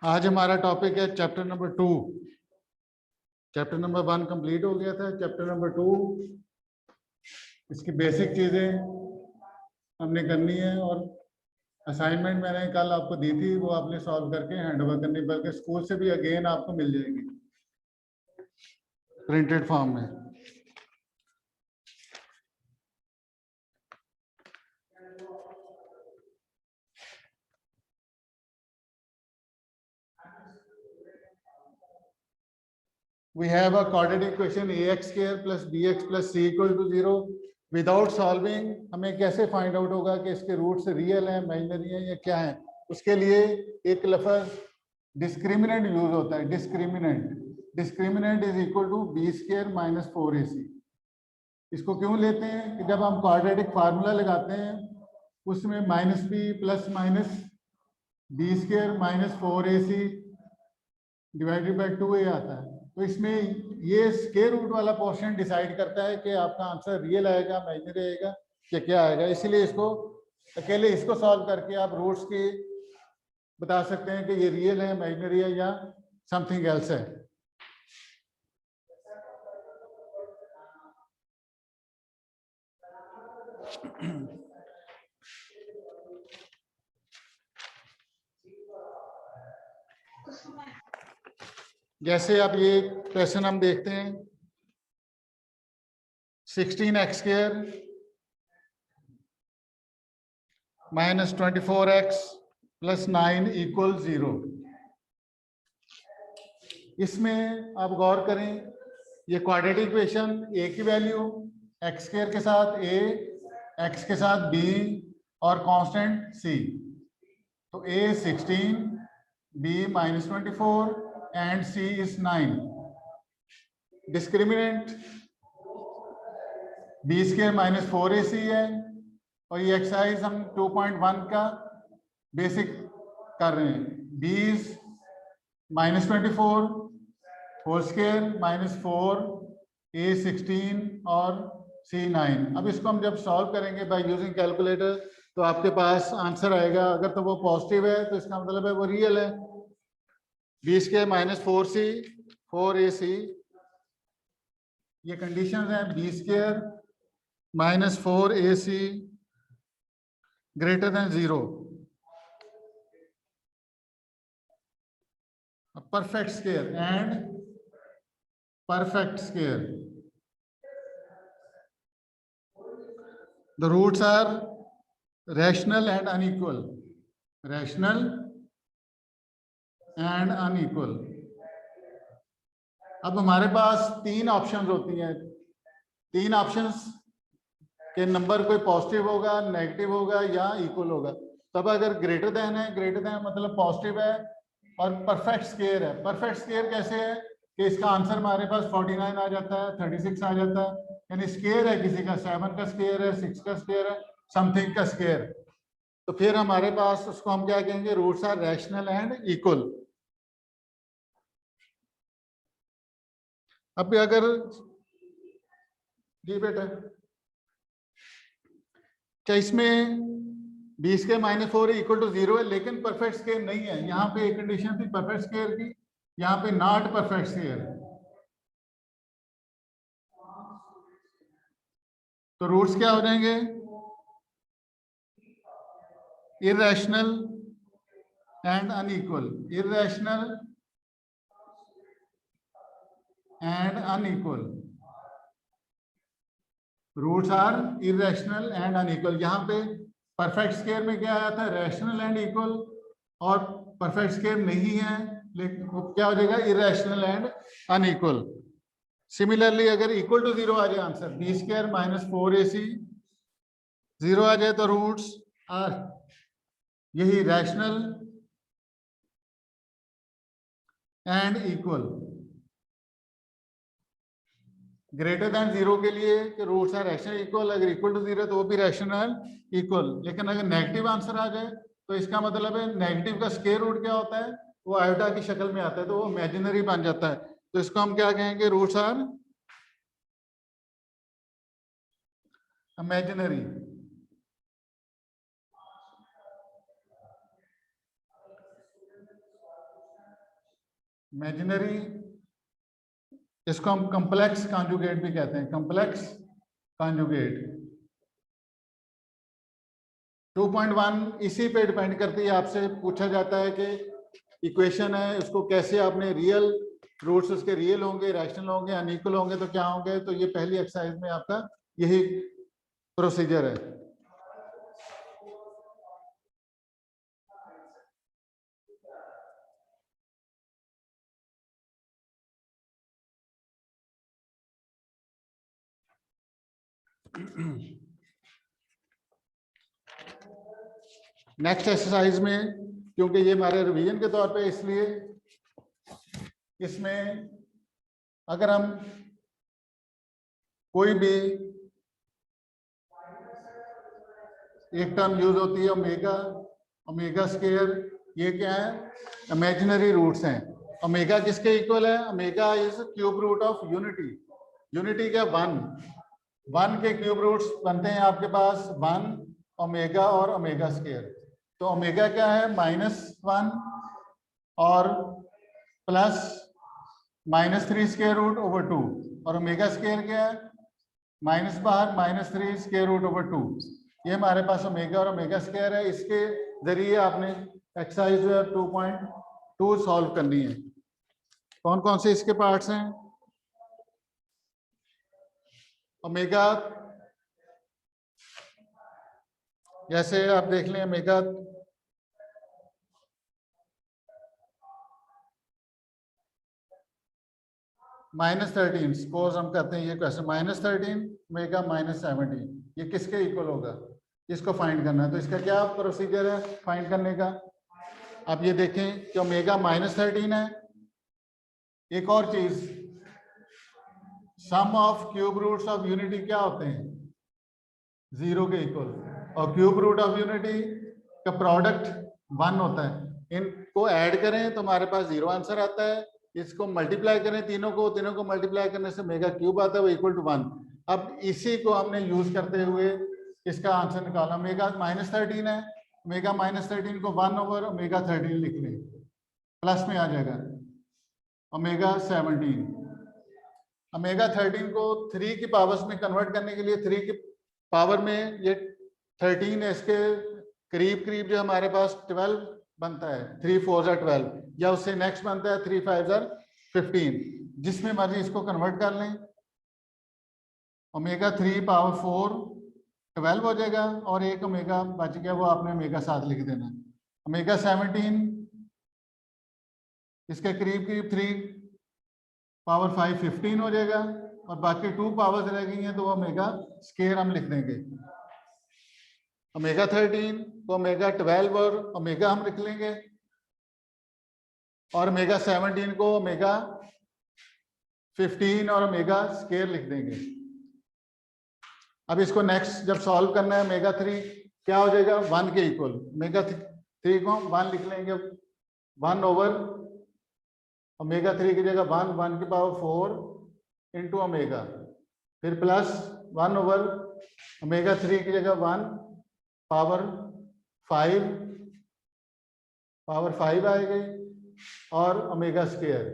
आज हमारा टॉपिक है chapter number 2। Chapter number 1 complete हो गया था। चैप्टर नंबर 2 इसकी बेसिक चीजें हमने करनी है और असाइनमेंट मैंने कल आपको दी थी, वो आपने सॉल्व करके हैंड ओवर करनी, बल्कि स्कूल से भी अगेन आपको मिल जाएगी प्रिंटेड फॉर्म में। We have a quadratic equation ax square plus bx plus c equal to 0. Without solving हमें कैसे फाइंड आउट होगा कि इसके रूट्स रियल हैं, इमेजिनरी हैं या क्या है? उसके लिए एक लफ्ज डिस्क्रिमिनेंट यूज होता है। Discriminant is equal to B square minus 4ac। इसको क्यों लेते हैं कि जब हम क्वाड्रेटिक फार्मूला लगाते हैं उसमें minus B plus minus B square minus 4ac divided by 2a आता है। तो इसमें ये स्क्वायर रूट वाला पोर्शन डिसाइड करता है कि आपका आंसर रियल आएगा, इमेजिनरी आएगा या क्या आएगा। इसीलिए इसको अकेले इसको सॉल्व करके आप रूट्स की बता सकते हैं कि ये रियल है, इमेजिनरी है या समथिंग एल्स है। जैसे अब ये क्वेश्चन हम देखते हैं, 16x square minus 24x plus 9 equal 0। इसमें आप गौर करें, ये क्वाड्रेटिक इक्वेशन a की वैल्यू x स्क्वायर के साथ a, x के साथ b और कांस्टेंट c। तो a 16, b minus 24 and c is 9। Discriminant b square minus 4ac है और ये एक्सरसाइज हम 2.1 का बेसिक कर रहे हैं। b is minus 24 whole square minus 4 a 16 और c 9। अब इसको हम जब सॉल्व करेंगे बाय यूजिंग कैलकुलेटर तो आपके पास आंसर आएगा। अगर तो वो पॉजिटिव है तो इसका मतलब है वो रियल है। b square minus 4c 4ac, ये कंडीशन है। b square minus 4ac greater than 0। perfect square and perfect square. The roots are rational and unequal. Rational and unequal. अब हमारे पास तीन ऑप्शंस होती हैं। तीन ऑप्शंस के नंबर कोई पॉजिटिव होगा, नेगेटिव होगा या इक्वल होगा। तब अगर ग्रेटर देन है, ग्रेटर देन मतलब पॉजिटिव है और परफेक्ट स्क्वायर है। परफेक्ट स्क्वायर कैसे है कि इसका आंसर हमारे पास 49 आ जाता है, 36 आ जाता है, यानी स्क्वायर है किसी का, 7 का स्क्वायर है, 6 का स्क्वायर है, समथिंग का स्क्वायर। तो फिर हमारे पास उसको हम क्या कहेंगे, roots are rational and equal. अब अगर जी बेटा क्या इसमें B square minus 4 equal to 0 है, लेकिन परफेक्ट स्क्वायर नहीं है। यहाँ पे एक कंडीशन थी परफेक्ट स्क्वायर की, यहाँ पे नॉट परफेक्ट स्क्वायर। तो रूट्स क्या हो जाएंगे, irrational and unequal. Irrational and unequal, roots are irrational and unequal. यहाँ पे परफेक्ट स्क्वायर में क्या आया था, रैशनल एंड इक्वल, और परफेक्ट स्क्वायर नहीं है, लेकिन क्या हो जाएगा, इररेशनल एंड अनइक्वल। सिमिलरली अगर इक्वल टू 0 आ जाए answer, B square minus 4ac 0 आ जाए तो रूट्स आर यही rational and equal. Greater then 0 के लिए कि रूट्स आर रैशनल इक्वल, अगर इक्वल टू 0 तो वो भी रैशनल इक्वल। लेकिन अगर नेगेटिव आंसर आ जाए तो इसका मतलब है नेगेटिव का स्क्वायर रूट क्या होता है, वो आयोटा की शक्ल में आता है, तो वो इमेजिनरी बन जाता है। तो इसको हम क्या कहेंगे, रूट्स आर इमेजिनरी। इमेजिनरी, इसको हम कॉम्प्लेक्स कॉन्जुगेट भी कहते हैं, कॉम्प्लेक्स कॉन्जुगेट। 2.1 इसी पे डिपेंड करती है, आपसे पूछा जाता है कि इक्वेशन है उसको कैसे आपने रियल रूट्स उसके रियल होंगे, रैशनल होंगे, अनइक्वल होंगे तो क्या होंगे, तो ये पहली एक्सरसाइज में आपका यही प्रोसीजर है। नेक्स्ट एक्सरसाइज में, क्योंकि ये हमारे रिवीजन के तौर पे, इसलिए इसमें अगर हम कोई भी एक टर्म यूज होती है ओमेगा, ओमेगा स्क्वायर, ये क्या है, इमेजिनरी रूट्स हैं। ओमेगा किसके इक्वल है, omega is cube root of unity. Unity क्या, 1 के क्यूब रूट्स बनते हैं आपके पास 1 ओमेगा और ओमेगा स्क्वायर। तो ओमेगा क्या है, -1 और प्लस -3 स्क्वायर रूट ओवर 2, और ओमेगा स्क्वायर क्या है, माइनस बाहर -3 स्क्वायर रूट ओवर 2। ये हमारे पास ओमेगा और ओमेगा स्क्वायर है। इसके जरिए आपने एक्सरसाइज 2.2 सॉल्व करनी है। कौन कौन से इसके पार्ट्स हैं, ओमेगा, जैसे आप देख लें ओमेगा -13, सपोज हम कहते हैं ये क्वेश्चन -13 ओमेगा -17, ये किसके इक्वल होगा, इसको फाइंड करना है। तो इसका क्या प्रोसीजर है फाइंड करने का, आप ये देखें कि ओमेगा -13 है। एक और चीज, sum of cube roots of unity क्या होते हैं, 0 के इक्वल, और क्यूब रूट ऑफ यूनिटी का प्रोडक्ट 1 होता है। इनको ऐड करें तो हमारे पास 0 आंसर आता है, इसको मल्टीप्लाई करें तीनों को मल्टीप्लाई करने से मेगा क्यूब आता है, वो इक्वल टू 1। अब इसी को हमने यूज करते हुए इसका आंसर निकाला। ओमेगा -13 है, ओमेगा -13 को 1 ओवर ओमेगा 13 लिख लें, प्लस में आ जाएगा ओमेगा 17। ओमेगा 13 को 3 की पावर्स में कन्वर्ट करने के लिए 3 की पावर में ये 13 है, इसके करीब करीब जो हमारे पास 12 बनता है, 3 4 12, या उससे नेक्स्ट बनता है 3 5 15, जिसमें मर्जी इसको कन्वर्ट कर लें। ओमेगा 3 पावर 4 12 हो जाएगा, और एक ओमेगा बच गया, वो आपने ओमेगा 7 लिख देना। ओमेगा 17 इसके करीब करीब 3 पावर 5 15 हो जाएगा, और बाकी 2 पावर्स रह गई हैं तो वो ओमेगा स्क्वायर हम लिख देंगे। ओमेगा 13 को ओमेगा 12 और ओमेगा हम लिख लेंगे, और ओमेगा 17 को ओमेगा 15 और ओमेगा स्क्वायर लिख देंगे। अब इसको नेक्स्ट जब सॉल्व करना है, ओमेगा 3 क्या हो जाएगा, 1 के इक्वल, ओमेगा 3 को 1 लिख लेंगे, 1 ओवर ओमेगा 3 की जगह 1 की पावर 4 इंटू ओमेगा, फिर प्लस 1 ओवर ओमेगा 3 की जगह 1 पावर 5 आएगी, और ओमेगा स्क्वायर।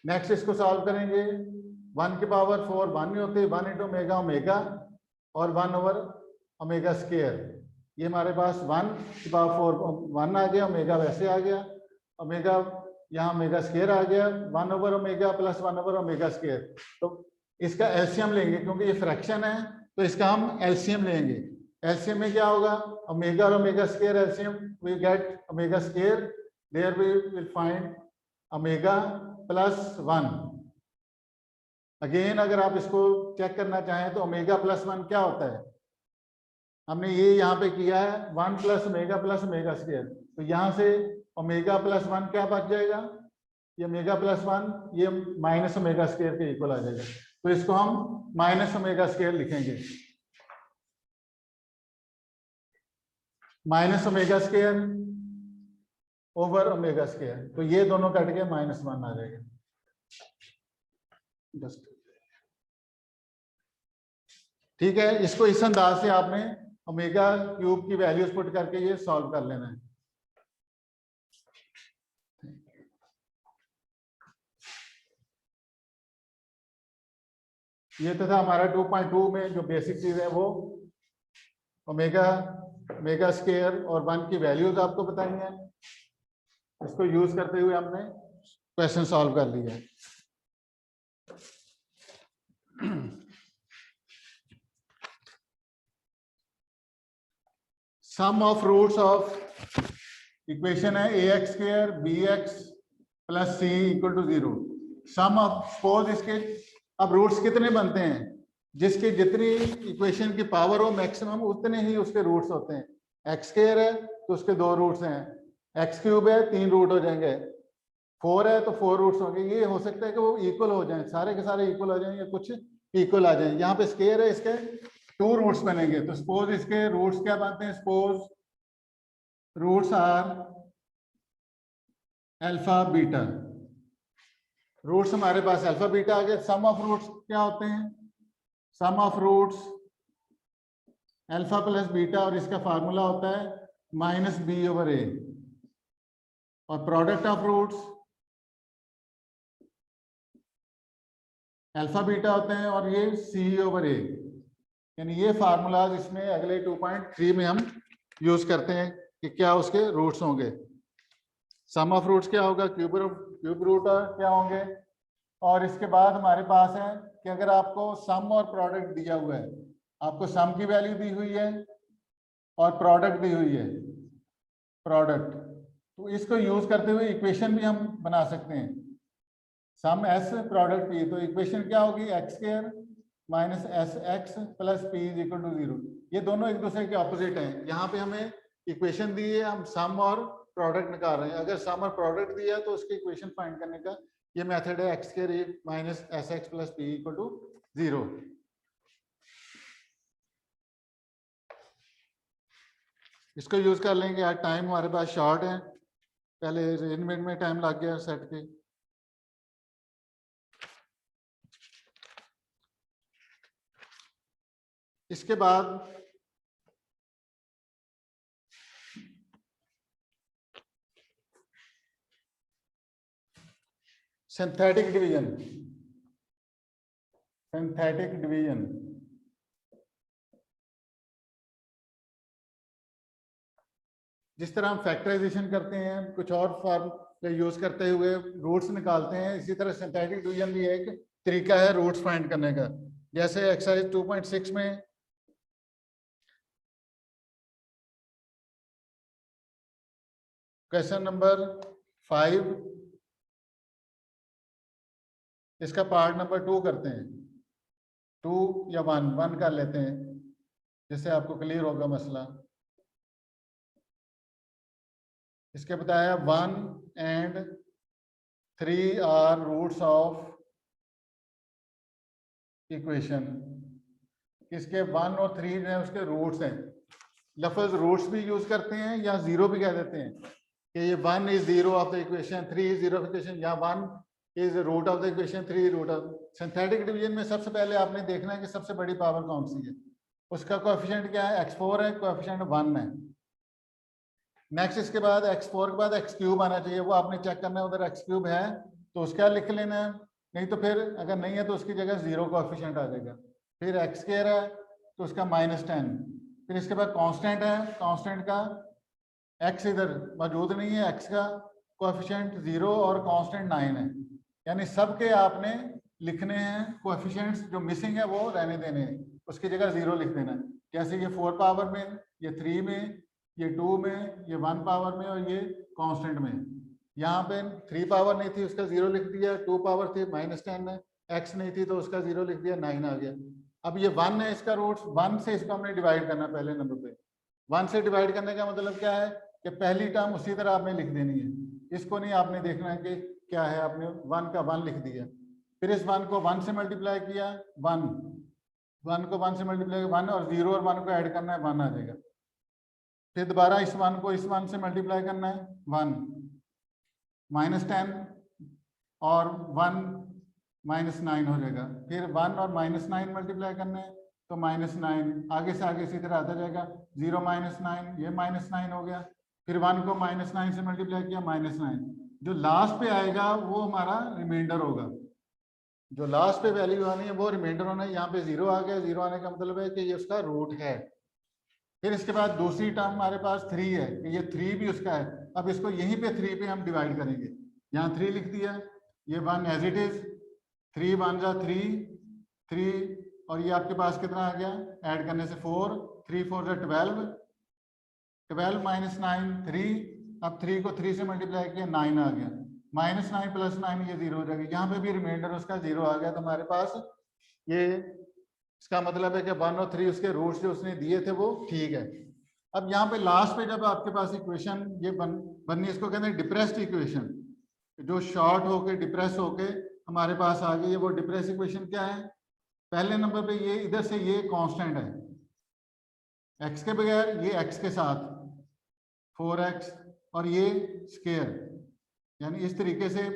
नेक्स्ट इसको सॉल्व करेंगे, 1 की पावर 4 1 नहीं होती, 1 इंटू ओमेगा ओमेगा, और 1 ओवर ओमेगा स्क्वायर। ये हमारे पास 1 की पावर 4 1 आ गया, ओमेगा वैसे आ गया, ओमेगा यहाँ ओमेगा स्क्वायर आ गया, 1 over omega plus 1 over omega square. तो इसका एलसीएम लेंगे, क्योंकि ये फ्रैक्शन है तो इसका हम एलसीएम लेंगे। एलसीएम में क्या होगा, ओमेगा और omega square LCM, we get omega square, there we will find omega plus 1। Again अगर आप इसको चेक करना चाहें तो ओमेगा प्लस 1 क्या होता है, हमने ये यहाँ पे किया है 1 प्लस ओमेगा स्क्वायर, तो यहाँ से ओमेगा प्लस 1 क्या बच जाएगा, ये ओमेगा प्लस 1 ये माइनस ओमेगा स्क्वायर के इक्वल आ जाएगा, तो इसको हम माइनस ओमेगा स्क्वायर लिखेंगे, minus omega square over omega square, तो ये दोनों कट के -1 आ जाएगा। ठीक है, इसको इस अंदाज से आपने ओमेगा क्यूब की वैल्यूज पुट करके ये सॉल्व कर लेना है। ये तो था हमारा 2.2 में जो बेसिक चीज है वो ओमेगा मेगा स्केयर और 1 की वैल्यूज आपको बताई हैं। इसको यूज करते हुए हमने क्वेश्चन सॉल्व कर लिया है। Sum of roots of equation है A x square B x plus C equal to 0। Sum of suppose इसके अब रूट्स कितने बनते हैं, जिसके जितनी इक्वेशन की पावर हो मैक्सिमम उतने ही उसके रूट्स होते हैं। एक्स स्क्वायर है तो उसके 2 रूट्स हैं, एक्स क्यूब है 3 रूट हो जाएंगे, 4 है तो 4 रूट्स होंगे। ये हो सकता है कि वो इक्वल हो जाए, सारे के सारे इक्वल हो जाएं या कुछ इक्वल आ जाए। यहाँ पे स्क्वायर है, इसके 2 रूट्स बनेंगे तो सपोज इसके रूट्स क्या बनते हैं, suppose roots are alpha beta. Roots हमारे पास अल्फा बीटा आ गए। सम ऑफ रूट्स क्या होते हैं, sum of roots alpha plus beta और इसका फार्मूला होता है माइनस बी ओवर ए, और product of roots alpha beta होते हैं और ये सी ओवर ए। यानी ये फार्मूलाज इसमें अगले 2.3 में हम यूज करते हैं कि क्या उसके रूट्स होंगे। सम ऑफ रूट्स क्या होगा, क्यूब रूट क्या होंगे। और इसके बाद हमारे पास है कि अगर आपको सम और प्रोडक्ट दिया हुआ है, आपको सम की वैल्यू दी हुई है और प्रोडक्ट दी हुई है, प्रोडक्ट, तो इसको यूज करते हुए इक्वेशन भी हम बना सकते हैं। सम एस प्रोडक्ट पी, तो इक्वेशन क्या होगी, X square minus S X plus P is equal to 0। ये दोनों एक दूसरे के ऑपोजिट हैं। यहाँ पे हमें इक्वेशन दी है, हम सम और प्रोडक्ट निकाल रहे हैं। अगर सम और प्रोडक्ट दिया है तो उसकी इक्वेशन फाइंड करने का ये मेथड है, X square minus S X plus P equal to 0। इसको यूज कर लेंगे। आज टाइम हमारे पास शॉर्ट है, पहले अरेंजमेंट में टाइम लग गया सेट के। इसके बाद सिंथेटिक डिवीजन। सिंथेटिक डिवीजन जिस तरह हम फैक्टराइजेशन करते हैं, कुछ और फॉर्म यूज करते हुए रूट्स निकालते हैं, इसी तरह सिंथेटिक डिवीजन भी एक तरीका है रूट्स फाइंड करने का। जैसे एक्सरसाइज 2.6 में क्वेश्चन नंबर 5, इसका पार्ट नंबर 2 करते हैं। 2 या 1 कर लेते हैं जिससे आपको क्लियर होगा मसला। इसके बताया 1 and 3 are roots of equation. इसके 1 और 3 जो है उसके रूट्स हैं। लफ्ज रूट्स भी यूज करते हैं या 0 भी कह देते हैं कि ये 1 is 0 of the equation, 3 is 0 of equation, या 1 is root of the equation, 3 root of. Synthetic division में सबसे पहले आपने देखना है कि सबसे बड़ी पावर कौन सी है, उसका कोएफिशिएंट क्या है, x4 है, कोएफिशिएंट 1 है। नेक्स्ट इसके बाद x4 के बाद x क्यूब आना चाहिए, वो आपने चेक करना है उधर x क्यूब है तो उसका लिख लेना है, नहीं तो फिर अगर नहीं है तो उसकी जगह 0 कोएफिशिएंट आ जाएगा। फिर x स्क्वायर है तो उसका -10। फिर इसके बाद कांस्टेंट है, कांस्टेंट का x इधर मौजूद नहीं है, x का कोएफिशिएंट 0 और कांस्टेंट 9 है। यानी सबके आपने लिखने हैं कोएफिशिएंट्स, जो मिसिंग है वो रहने देने हैं, उसकी जगह 0 लिख देना। जैसे ये 4 पावर में, ये 3 में, ये 2 में, ये 1 पावर में और ये कांस्टेंट में। यहाँ पे 3 पावर नहीं थी उसका 0 लिख दिया, 2 पावर थी -10 है, x नहीं थी तो उसका 0 लिख दिया, 9 आ गया। अब ये 1 है इसका रूट्स, 1 से इसको हमने डिवाइड करना पहले नंबर पे। 1 से डिवाइड करने का मतलब क्या है कि पहली टर्म उसी तरह आपने लिख देनी है, इसको नहीं आपने देखना है कि क्या है, आपने 1 का 1 लिख दिया। फिर इस 1 को 1 से मल्टीप्लाई किया, 1 को 1 से मल्टीप्लाई 1 और 0 और 1 को ऐड करना है, 1 आ जाएगा। फिर दोबारा इस 1 को इस 1 से मल्टीप्लाई करना है, 1 -10 और 1 -9 हो जाएगा। फिर 1 और -9 मल्टीप्लाई करना है तो -9, आगे से आगे इसी तरह आता जाएगा, 0 -9, ये -9 हो गया, फिर 1 को -9 से मल्टीप्लाई किया, -9, जो लास्ट पे आएगा वो हमारा रिमाइंडर होगा, जो लास्ट पे वैल्यू आनी है वो रिमाइंडर होना है। यहाँ पे 0 आ गया, 0 आने का मतलब है कि ये उसका रूट है। फिर इसके बाद दूसरी टर्म हमारे पास 3 है, कि ये 3 भी उसका है। अब इसको यहीं पे 3 पे हम डिवाइड करेंगे, यहाँ 3 लिख दिया, ये 1 एज इट इज, 3 1 जा 3, 3 और ये आपके पास कितना आ गया, ऐड करने से 4, 3 4 जा 12, 12 -9 3, अब 3 को 3 से मल्टीप्लाई किया, 9 आ गया, -9 + 9 ये 0 हो जाएगा, यहाँ पे भी रिमाइंडर उसका 0 आ गया। तो हमारे पास ये इसका मतलब है कि 1 और 3 उसके रूट्स जो उसने दिए थे वो ठीक है। अब यहाँ पे लास्ट पे जब आपके पास इक्वेशन ये बननी, इसको कहते हैं डिप्रेस्ड इक्वेशन, जो शॉर्ट होके डिप्रेस होके हमारे पास आ गई है। वो डिप्रेस इक्वेशन क्या है, पहले नंबर पे ये इधर से ये कांस्टेंट है, x के बगैर, ये x के साथ 4x और ये स्केयर, यानी इस तरीके से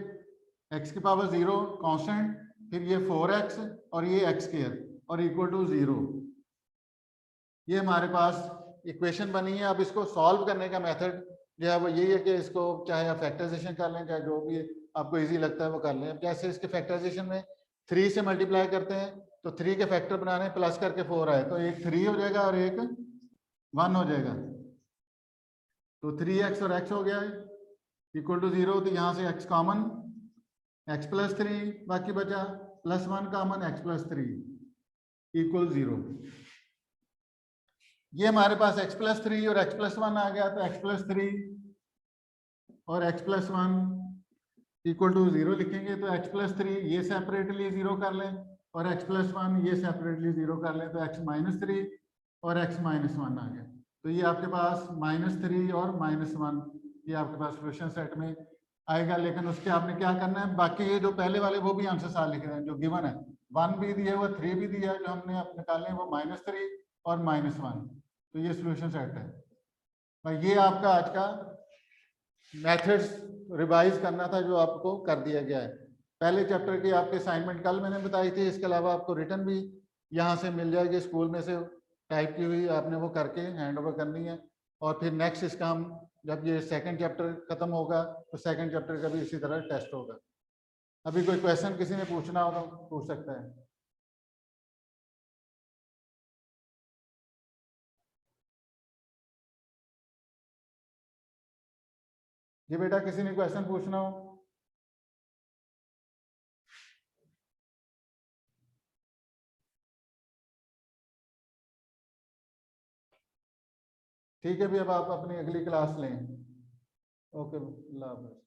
x की पावर 0 कांस्टेंट, फिर ये 4x और ये x स्केयर और इक्वल टू 0। ये हमारे पास इक्वेशन बनी है। अब इसको सॉल्व करने का मेथड जो है वो यही है कि इसको चाहे आप फैक्टराइजेशन कर लें, चाहे जो भी आपको इजी लगता है वो कर लें। अब जैसे इसके फैक्टराइजेशन में 3 से मल्टीप्लाई करते हैं तो 3 के फैक्टर बनाने प्लस करके 4 आए, तो एक 3 हो जाएगा और एक 1 हो जाएगा, तो 3x और x हो गया है इक्वल टू 0। तो यहाँ से x कॉमन, x + 3 बाकी बचा, +1 कॉमन, x + 3 इक्वल 0। ये हमारे पास x + 3 और x + 1 आ गया, तो x + 3 और x + 1 इक्वल टू 0 लिखेंगे। तो x + 3 ये सेपरेटली 0 कर लें और x + 1 ये सेपरेटली 0 कर लें, तो x - 3 और x - 1 आ गया। तो ये आपके पास -3 और -1 ये आपके पास सोल्यूशन सेट में आएगा। लेकिन उसके आपने क्या करना है, बाकी ये जो पहले वाले वो भी आंसर साथ लिख रहे हैं, जो गिवन है 1 भी दिया हुआ, 3 भी दिया है, जो हमने आप निकाले हैं वो -3 और -1। तो ये सोल्यूशन सेट है भाई। ये आपका आज का मेथड्स रिवाइज करना था जो आपको कर दिया गया है। पहले चैप्टर की आपके असाइनमेंट कल मैंने बताई थी, इसके अलावा आपको रिटर्न भी यहाँ से मिल जाएगी, स्कूल में से टाइप की हुई, आपने वो करके हैंड ओवर करनी है। और फिर नेक्स्ट इसका हम जब ये सेकंड चैप्टर खत्म होगा तो सेकंड चैप्टर का भी इसी तरह टेस्ट होगा। अभी कोई क्वेश्चन किसी ने पूछना हो तो पूछ सकता है। जी बेटा, किसी ने क्वेश्चन पूछना हो? ठीक है भी, अब आप अपनी अगली क्लास लें। ओके, अल्लाह हाफ़िज़।